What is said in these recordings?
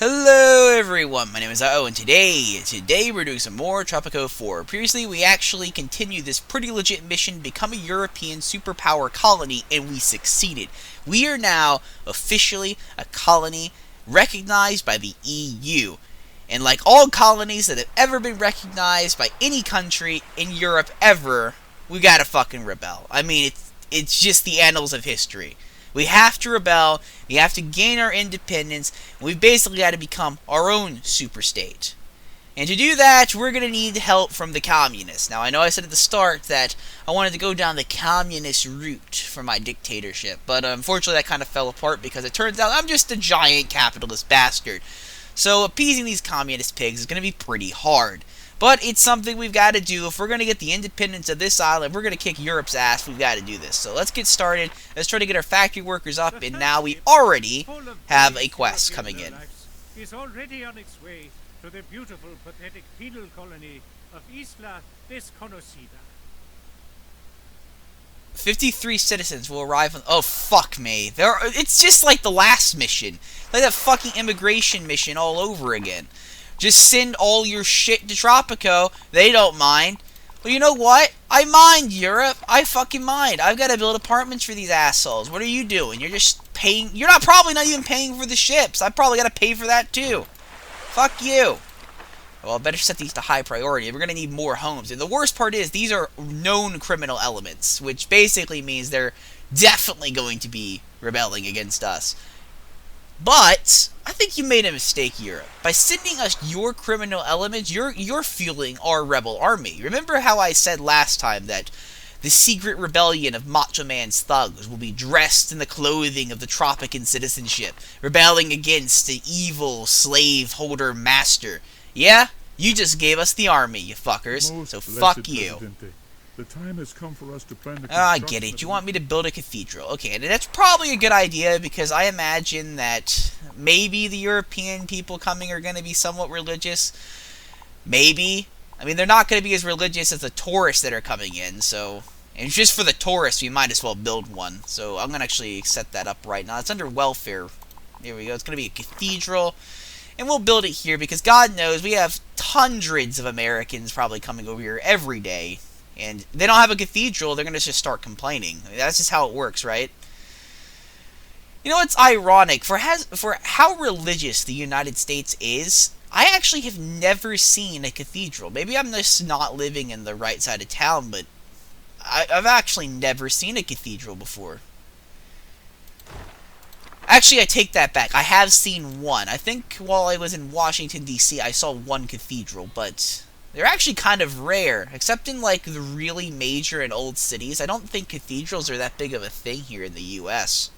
Hello everyone, my name is TheUhhoh, and today we're doing some more Tropico 4. Previously, we actually continued this pretty legit mission, become a European superpower colony, and we succeeded. We are now officially a colony recognized by the EU. And like all colonies that have ever been recognized by any country in Europe ever, we gotta fucking rebel. I mean, it's just the annals of history. We have to rebel, we have to gain our independence, and we basically got to become our own superstate. And to do that, we're going to need help from the communists. Now, I know I said at the start that I wanted to go down the communist route for my dictatorship, but unfortunately that kind of fell apart because it turns out I'm just a giant capitalist bastard. So appeasing these communist pigs is going to be pretty hard. But it's something we've got to do. If we're going to get the independence of this island, we're going to kick Europe's ass, we've got to do this. So let's get started. Let's try to get our factory workers up, and now we already have a quest coming in. Is already on its way to the beautiful, pathetic penal colony of Isla Desconocida. 53 citizens will arrive on... Oh, fuck me. It's just like the last mission. Like that fucking immigration mission all over again. Just send all your shit to Tropico. They don't mind. Well, you know what? I mind, Europe. I fucking mind. I've got to build apartments for these assholes. What are you doing? You're just paying... You're probably not even paying for the ships. I probably got to pay for that, too. Fuck you. Well, I better set these to high priority. We're going to need more homes. And the worst part is, these are known criminal elements, which basically means they're definitely going to be rebelling against us. But I think you made a mistake, Europe. By sending us your criminal elements, you're fueling our rebel army. Remember how I said last time that the secret rebellion of Macho Man's thugs will be dressed in the clothing of the Tropican citizenship, rebelling against the evil slaveholder master? Yeah, you just gave us the army, you fuckers. So fuck you. Presidente. The time has come for us to plan the I get it. You want me to build a cathedral. Okay, and that's probably a good idea because I imagine that maybe the European people coming are going to be somewhat religious. Maybe. I mean, they're not going to be as religious as the tourists that are coming in, so... And just for the tourists, we might as well build one. So I'm going to actually set that up right now. It's under welfare. Here we go. It's going to be a cathedral. And we'll build it here because God knows we have hundreds of Americans probably coming over here every day. And they don't have a cathedral, they're going to just start complaining. I mean, that's just how it works, right? You know, it's ironic. For how religious the United States is, I actually have never seen a cathedral. Maybe I'm just not living in the right side of town, but I've actually never seen a cathedral before. Actually, I take that back. I have seen one. I think while I was in Washington, D.C., I saw one cathedral, but... they're actually kind of rare, except in, like, the really major and old cities. I don't think cathedrals are that big of a thing here in the U.S.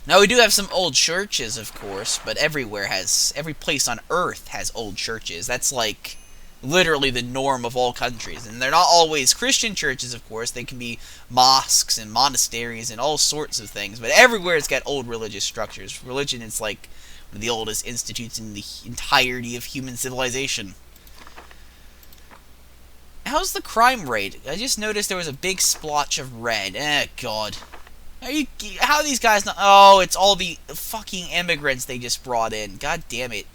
Now, we do have some old churches, of course, but every place on Earth has old churches. That's, like, literally the norm of all countries. And they're not always Christian churches, of course. They can be mosques and monasteries and all sorts of things. But everywhere it's got old religious structures. Religion is, like... one of the oldest institutes in the entirety of human civilization. How's the crime rate? I just noticed there was a big splotch of red. God. How are these guys not... Oh, it's all the fucking immigrants they just brought in. God damn it.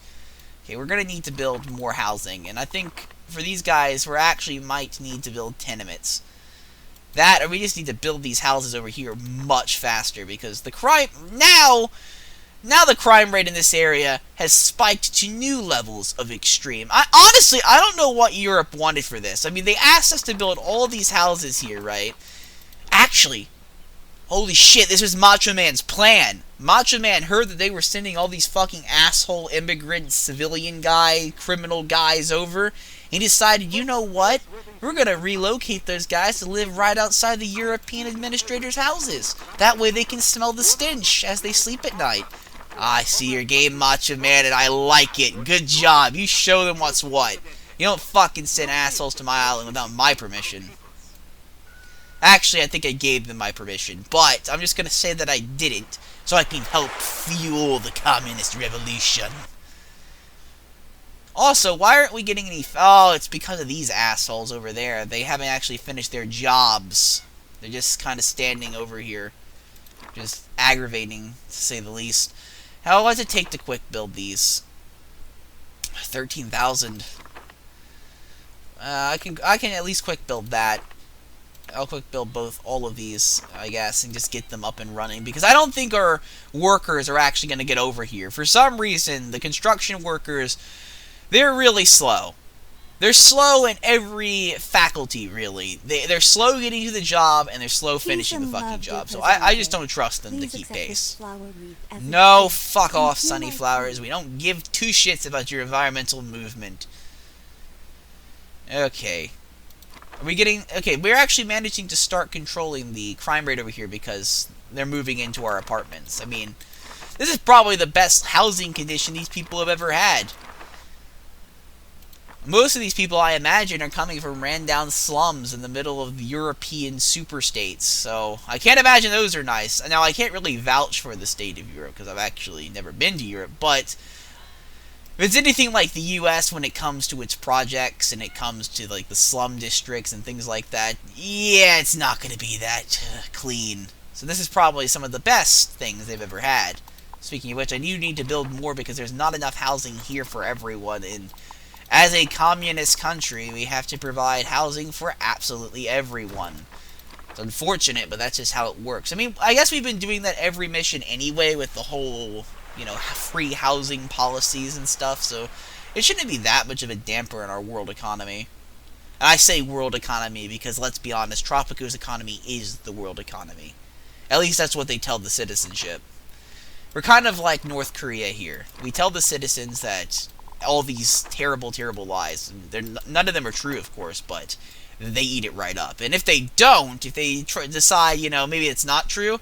Okay, we're gonna need to build more housing. And I think for these guys, we actually might need to build tenements. That, or we just need to build these houses over here much faster. Because the crime... Now the crime rate in this area has spiked to new levels of extreme. Honestly, I don't know what Europe wanted for this. I mean, they asked us to build all these houses here, right? Actually, holy shit, this was Macho Man's plan. Macho Man heard that they were sending all these fucking asshole immigrant civilian criminal guys over. He decided, you know what? We're going to relocate those guys to live right outside the European administrators' houses. That way they can smell the stench as they sleep at night. I see your game, Macho Man, and I like it. Good job. You show them what's what. You don't fucking send assholes to my island without my permission. Actually, I think I gave them my permission, but I'm just going to say that I didn't, so I can help fuel the communist revolution. Also, why aren't we getting any... Oh, it's because of these assholes over there. They haven't actually finished their jobs. They're just kind of standing over here. Just aggravating, to say the least. How long does it take to quick build these? 13,000. I can at least quick build that. I'll quick build all of these, I guess, and just get them up and running, because I don't think our workers are actually going to get over here. For some reason, the construction workers, they're really slow. They're slow in every faculty, really. They're slow getting to the job, and they're slow finishing the fucking job. So I just don't trust them to keep pace. No, fuck off, Sunnyflowers. We don't give two shits about your environmental movement. Okay. Are we getting... Okay, we're actually managing to start controlling the crime rate over here because they're moving into our apartments. I mean, this is probably the best housing condition these people have ever had. Most of these people, I imagine, are coming from ran-down slums in the middle of the European superstates, so I can't imagine those are nice. Now, I can't really vouch for the state of Europe because I've actually never been to Europe, but if it's anything like the U.S. when it comes to its projects and it comes to like the slum districts and things like that, yeah, it's not going to be that clean. So this is probably some of the best things they've ever had. Speaking of which, I do need to build more because there's not enough housing here for everyone, and as a communist country, we have to provide housing for absolutely everyone. It's unfortunate, but that's just how it works. I mean, I guess we've been doing that every mission anyway with the whole, you know, free housing policies and stuff, so it shouldn't be that much of a damper in our world economy. And I say world economy because, let's be honest, Tropico's economy is the world economy. At least that's what they tell the citizenship. We're kind of like North Korea here. We tell the citizens that all these terrible, terrible lies. None of them are true, of course, but they eat it right up. And if they don't, if they decide, you know, maybe it's not true,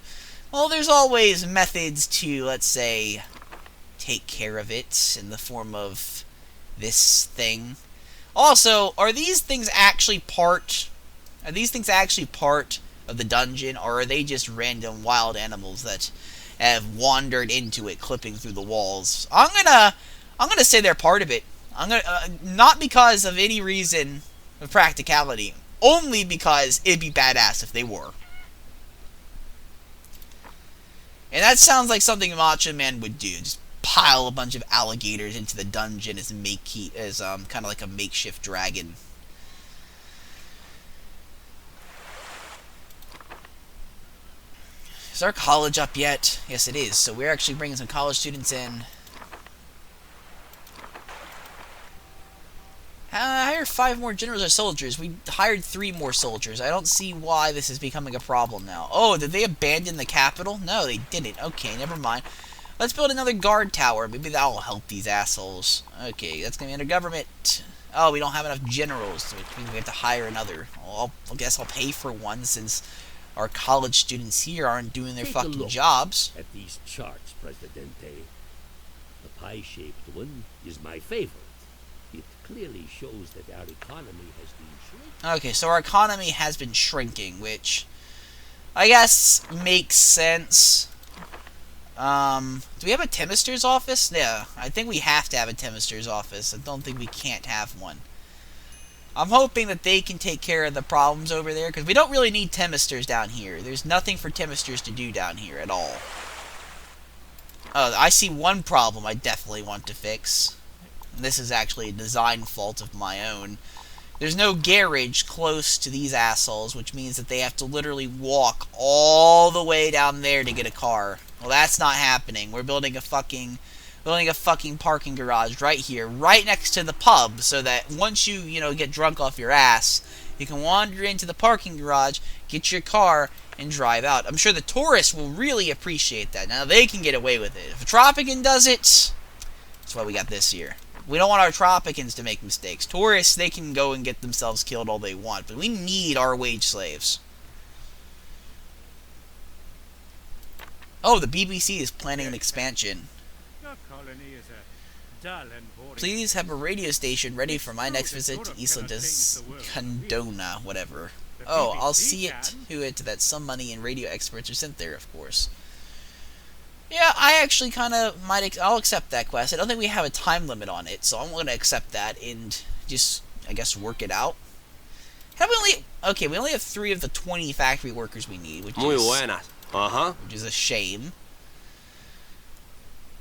well, there's always methods to, let's say, take care of it in the form of this thing. Also, are these things actually part of the dungeon, or are they just random wild animals that have wandered into it, clipping through the walls? I'm gonna say they're part of it. Not because of any reason of practicality, only because it'd be badass if they were. And that sounds like something Macho Man would do. Just pile a bunch of alligators into the dungeon as kind of like a makeshift dragon. Is our college up yet? Yes, it is. So we're actually bringing some college students in. Hire 5 more generals or soldiers. We hired 3 more soldiers. I don't see why this is becoming a problem now. Oh, did they abandon the capital? No, they didn't. Okay, never mind. Let's build another guard tower. Maybe that will help these assholes. Okay, that's going to be under government. Oh, we don't have enough generals, so which means we have to hire another. Well, I guess I'll pay for one since our college students here aren't doing their fucking jobs. At these charts, Presidente. The pie-shaped one is my favorite. It clearly shows that our economy has been shrinking. Okay, so our economy has been shrinking, which I guess makes sense. Do we have a Temister's office? Yeah, I think we have to have a Temister's office. I don't think we can't have one. I'm hoping that they can take care of the problems over there, because we don't really need Temisters down here. There's nothing for Temisters to do down here at all. Oh, I see one problem I definitely want to fix. This is actually a design fault of my own. There's no garage close to these assholes, which means that they have to literally walk all the way down there to get a car. Well, that's not happening. We're building a fucking parking garage right here, right next to the pub, so that once you get drunk off your ass, you can wander into the parking garage, get your car, and drive out. I'm sure the tourists will really appreciate that. Now, they can get away with it. If a Tropican does it, that's why we got this here. We don't want our Tropicans to make mistakes. Tourists, they can go and get themselves killed all they want, but we need our wage slaves. Oh, the BBC is planning an expansion. Your colony is a dull and boring. Please have a radio station ready for my next visit to Isla de Condona, whatever. Oh, I'll see it to it that some money and radio experts are sent there, of course. Yeah, I actually kind of might. I'll accept that quest. I don't think we have a time limit on it, so I'm going to accept that and just, I guess, work it out. Have we only? Okay, we only have 3 of the 20 factory workers we need, which is a shame.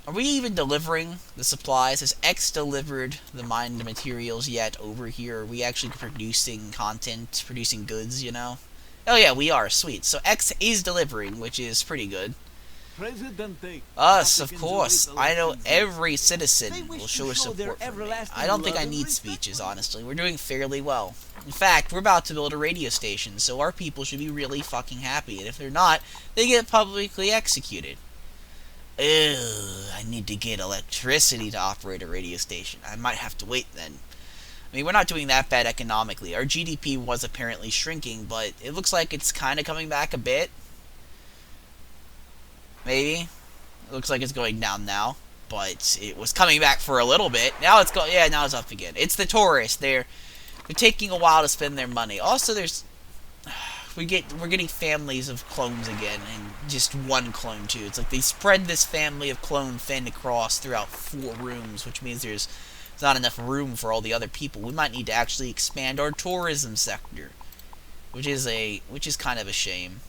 Are we even delivering the supplies? Has X delivered the mined materials yet over here? Are we actually producing content, producing goods, you know? Oh yeah, we are. Sweet. So X is delivering, which is pretty good. Presidente, Us, of Africans course. await I know elections. every citizen They will wish show to his show their support for me. everlasting I don't think I love and need respect speeches, for me. honestly. We're doing fairly well. In fact, we're about to build a radio station, so our people should be really fucking happy. And if they're not, they get publicly executed. Ugh, I need to get electricity to operate a radio station. I might have to wait then. I mean, we're not doing that bad economically. Our GDP was apparently shrinking, but it looks like it's kind of coming back a bit. Maybe. It looks like it's going down now, but it was coming back for a little bit. Now it's going. Yeah, now it's up again. It's the tourists. They're taking a while to spend their money. Also, there's we're getting families of clones again, and just one clone too. It's like they spread this family of clone thin across throughout 4 rooms, which means there's not enough room for all the other people. We might need to actually expand our tourism sector, which is kind of a shame.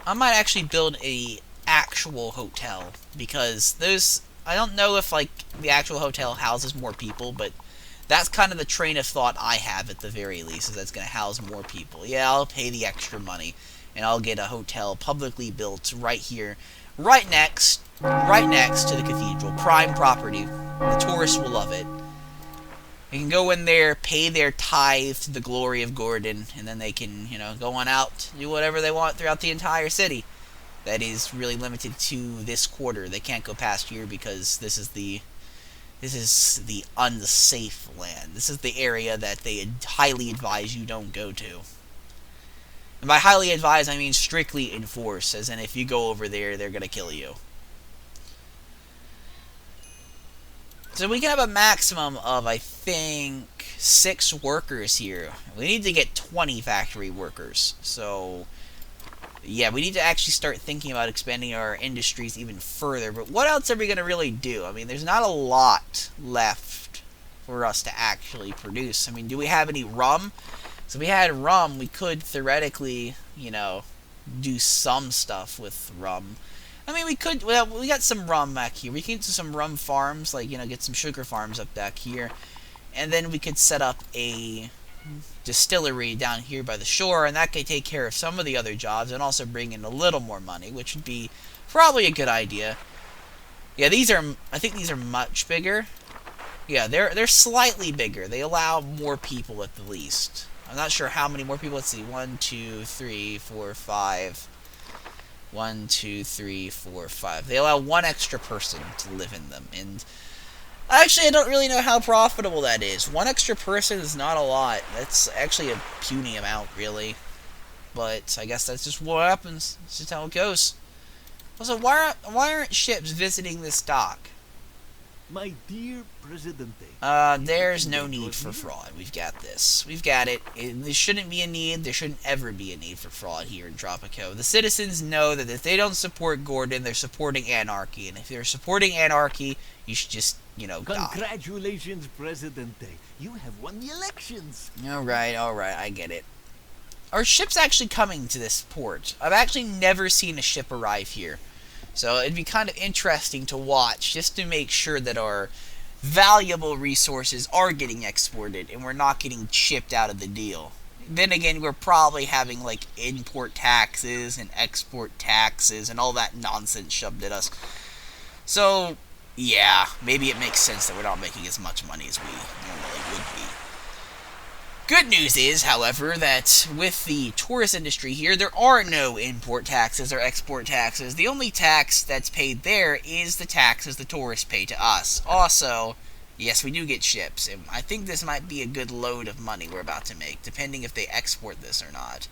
I might actually build a actual hotel, because those, I don't know if like the actual hotel houses more people, but that's kind of the train of thought I have at the very least, is that's going to house more people. Yeah, I'll pay the extra money, and I'll get a hotel publicly built right here, right next to the cathedral. Prime property. The tourists will love it. They can go in there, pay their tithe to the glory of Gordon, and then they can, go on out, do whatever they want throughout the entire city. That is really limited to this quarter. They can't go past here because this is the unsafe land. This is the area that they highly advise you don't go to. And by highly advise, I mean strictly enforce, as in if you go over there, they're going to kill you. So we can have a maximum of, I think, 6 workers here. We need to get 20 factory workers. So, yeah, we need to actually start thinking about expanding our industries even further. But what else are we going to really do? I mean, there's not a lot left for us to actually produce. I mean, do we have any rum? So if we had rum, we could theoretically, do some stuff with rum. I mean, we could, well, we got some rum back here. We can do some rum farms, like, get some sugar farms up back here. And then we could set up a distillery down here by the shore, and that could take care of some of the other jobs and also bring in a little more money, which would be probably a good idea. Yeah, I think these are much bigger. Yeah, they're slightly bigger. They allow more people at the least. I'm not sure how many more people. Let's see. 1, 2, 3, 4, 5. 1, 2, 3, 4, 5. They allow 1 extra person to live in them. And actually, I don't really know how profitable that is. 1 extra person is not a lot. That's actually a puny amount, really. But I guess that's just what happens. It's just how it goes. Also, why aren't ships visiting this dock? My dear Presidente. There's no need for fraud. We've got this. We've got it. There shouldn't be a need. There shouldn't ever be a need for fraud here in Tropico. The citizens know that if they don't support Gordon, they're supporting anarchy. And if they're supporting anarchy, you should just, die. Congratulations, Presidente. You have won the elections. Alright, I get it. Are ships actually coming to this port? I've actually never seen a ship arrive here. So it'd be kind of interesting to watch, just to make sure that our valuable resources are getting exported and we're not getting chipped out of the deal. Then again, we're probably having like import taxes and export taxes and all that nonsense shoved at us. So, yeah, maybe it makes sense that we're not making as much money as we normally would be. Good news is, however, that with the tourist industry here, there are no import taxes or export taxes. The only tax that's paid there is the taxes the tourists pay to us. Also, yes, we do get ships, and I think this might be a good load of money we're about to make, depending if they export this or not.